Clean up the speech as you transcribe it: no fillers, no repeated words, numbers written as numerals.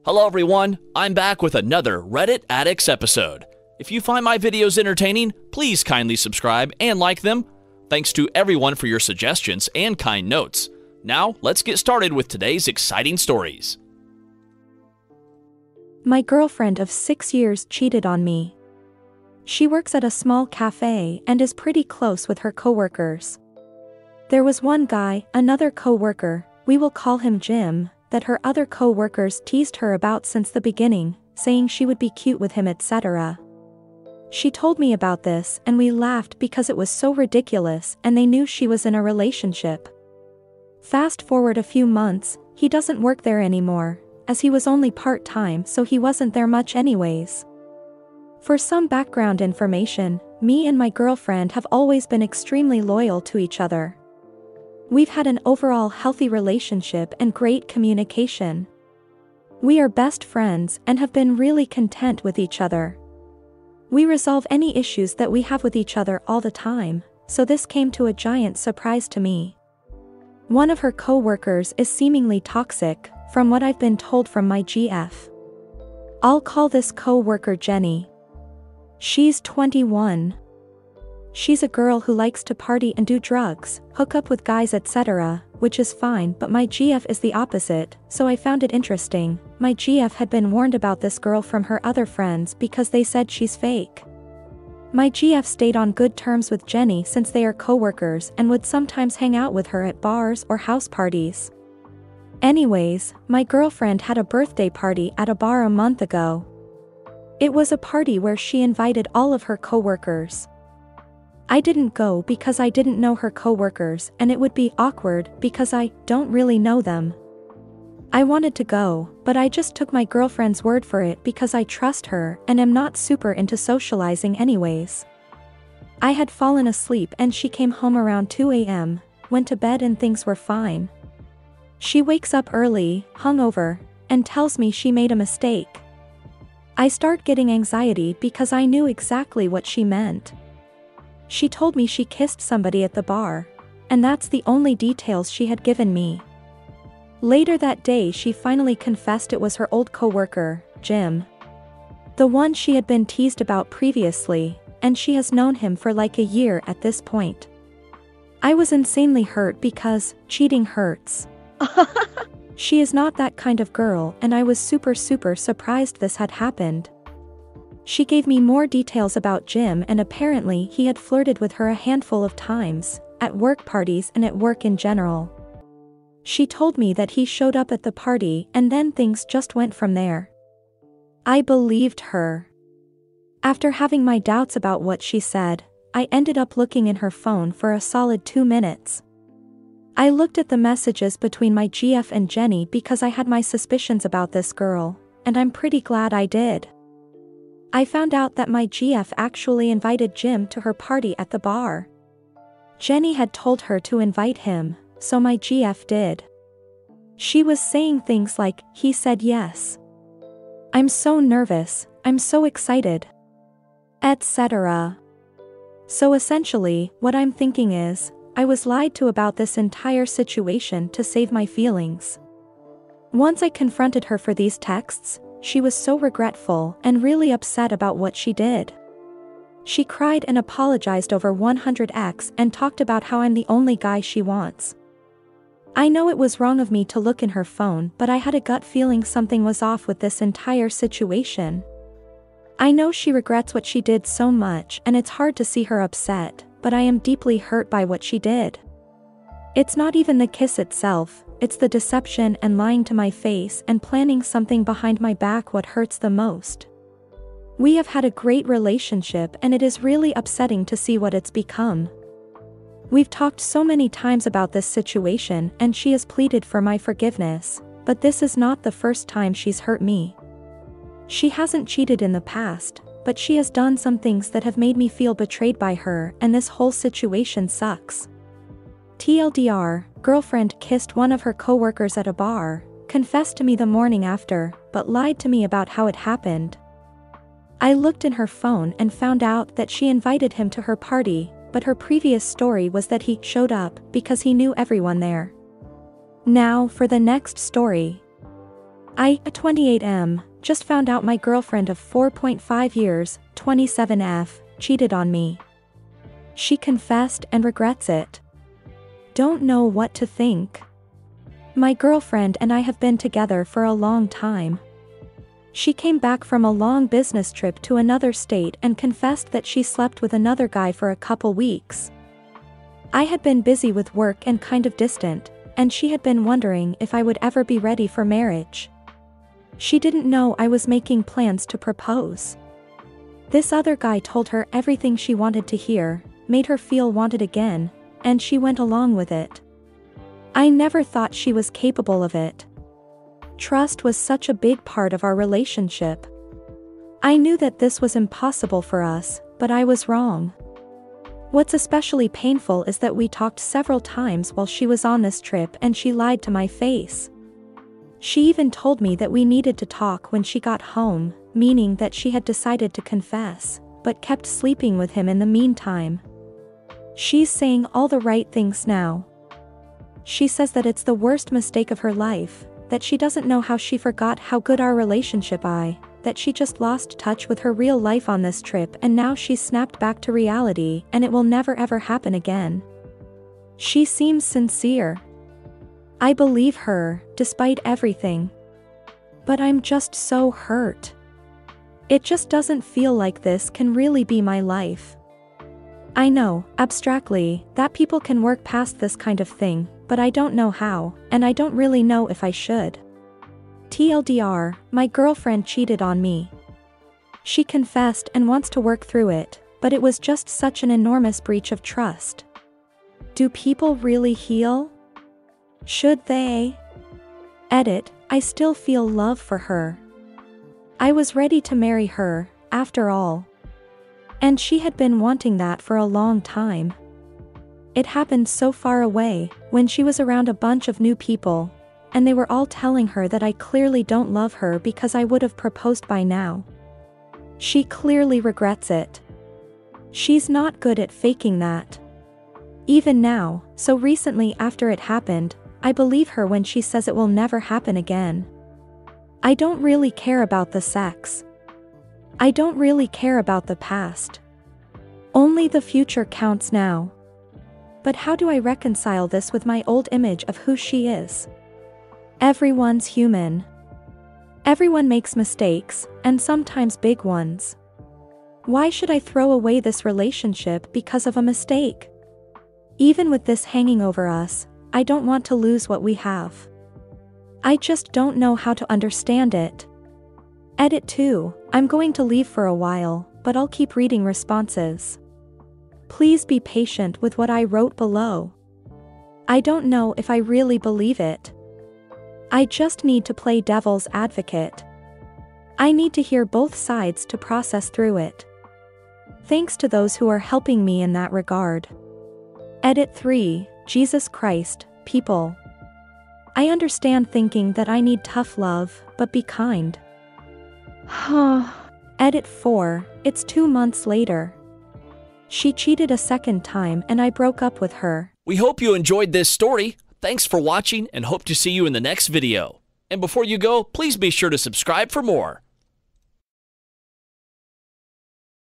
Hello everyone, I'm back with another Reddit Addicts episode. If you find my videos entertaining, please kindly subscribe and like them. Thanks to everyone for your suggestions and kind notes. Now, let's get started with today's exciting stories. My girlfriend of 6 years cheated on me. She works at a small cafe and is pretty close with her coworkers. There was one guy, another coworker, we will call him Jim, that her other co-workers teased her about since the beginning, saying she would be cute with him, etc. She told me about this and we laughed because it was so ridiculous and they knew she was in a relationship. Fast forward a few months, he doesn't work there anymore, as he was only part-time, so he wasn't there much anyways. For some background information, me and my girlfriend have always been extremely loyal to each other. We've had an overall healthy relationship and great communication. We are best friends and have been really content with each other. We resolve any issues that we have with each other all the time, so this came to a giant surprise to me. One of her co-workers is seemingly toxic, from what I've been told from my GF. I'll call this co-worker Jenny. She's 21. She's a girl who likes to party and do drugs, hook up with guys, etc., which is fine, but my GF is the opposite, so I found it interesting. My GF had been warned about this girl from her other friends because they said she's fake. My GF stayed on good terms with Jenny since they are co-workers and would sometimes hang out with her at bars or house parties. Anyways, my girlfriend had a birthday party at a bar a month ago. It was a party where she invited all of her co-workers. I didn't go because I didn't know her co-workers and it would be awkward because I don't really know them. I wanted to go, but I just took my girlfriend's word for it because I trust her and am not super into socializing anyways. I had fallen asleep and she came home around 2 a.m., went to bed and things were fine. She wakes up early, hungover, and tells me she made a mistake. I start getting anxiety because I knew exactly what she meant. She told me she kissed somebody at the bar, and that's the only details she had given me. Later that day she finally confessed it was her old coworker, Jim. The one she had been teased about previously, and she has known him for like a year at this point. I was insanely hurt because cheating hurts. She is not that kind of girl and I was super surprised this had happened. She gave me more details about Jim and apparently he had flirted with her a handful of times, at work parties and at work in general. She told me that he showed up at the party and then things just went from there. I believed her. After having my doubts about what she said, I ended up looking in her phone for a solid 2 minutes. I looked at the messages between my GF and Jenny because I had my suspicions about this girl, and I'm pretty glad I did. I found out that my GF actually invited Jim to her party at the bar. Jenny had told her to invite him, so my GF did. She was saying things like, he said yes. I'm so nervous, I'm so excited, etc. So essentially, what I'm thinking is, I was lied to about this entire situation to save my feelings. Once I confronted her for these texts, she was so regretful and really upset about what she did. She cried and apologized over 100x and talked about how I'm the only guy she wants. I know it was wrong of me to look in her phone, but I had a gut feeling something was off with this entire situation. I know she regrets what she did so much and it's hard to see her upset, but I am deeply hurt by what she did. It's not even the kiss itself, it's the deception and lying to my face and planning something behind my back what hurts the most. We have had a great relationship and it is really upsetting to see what it's become. We've talked so many times about this situation and she has pleaded for my forgiveness, but this is not the first time she's hurt me. She hasn't cheated in the past, but she has done some things that have made me feel betrayed by her and this whole situation sucks. TLDR, girlfriend kissed one of her coworkers at a bar, confessed to me the morning after, but lied to me about how it happened. I looked in her phone and found out that she invited him to her party, but her previous story was that he showed up because he knew everyone there. Now for the next story. I, 28M, just found out my girlfriend of 4.5 years, 27F, cheated on me. She confessed and regrets it. Don't know what to think. My girlfriend and I have been together for a long time. She came back from a long business trip to another state and confessed that she slept with another guy for a couple weeks. I had been busy with work and kind of distant, and she had been wondering if I would ever be ready for marriage. She didn't know I was making plans to propose. This other guy told her everything she wanted to hear, made her feel wanted again, and she went along with it. I never thought she was capable of it. Trust was such a big part of our relationship. I knew that this was impossible for us, but I was wrong. What's especially painful is that we talked several times while she was on this trip and she lied to my face. She even told me that we needed to talk when she got home, meaning that she had decided to confess, but kept sleeping with him in the meantime. She's saying all the right things now. She says that it's the worst mistake of her life, that she doesn't know how she forgot how good our relationship is, that she just lost touch with her real life on this trip and now she's snapped back to reality and it will never ever happen again. She seems sincere. I believe her, despite everything. But I'm just so hurt. It just doesn't feel like this can really be my life. I know, abstractly, that people can work past this kind of thing, but I don't know how, and I don't really know if I should. TLDR, my girlfriend cheated on me. She confessed and wants to work through it, but it was just such an enormous breach of trust. Do people really heal? Should they? Edit, I still feel love for her. I was ready to marry her, after all. And she had been wanting that for a long time. It happened so far away, when she was around a bunch of new people, and they were all telling her that I clearly don't love her because I would have proposed by now. She clearly regrets it. She's not good at faking that. Even now, so recently after it happened, I believe her when she says it will never happen again. I don't really care about the sex. I don't really care about the past. Only the future counts now. But how do I reconcile this with my old image of who she is? Everyone's human. Everyone makes mistakes, and sometimes big ones. Why should I throw away this relationship because of a mistake? Even with this hanging over us, I don't want to lose what we have. I just don't know how to understand it. Edit 2, I'm going to leave for a while, but I'll keep reading responses. Please be patient with what I wrote below. I don't know if I really believe it. I just need to play devil's advocate. I need to hear both sides to process through it. Thanks to those who are helping me in that regard. Edit 3, Jesus Christ, people. I understand thinking that I need tough love, but be kind. Edit 4, it's 2 months later. She cheated a second time and I broke up with her. We hope you enjoyed this story. Thanks for watching and hope to see you in the next video. And before you go, please be sure to subscribe for more.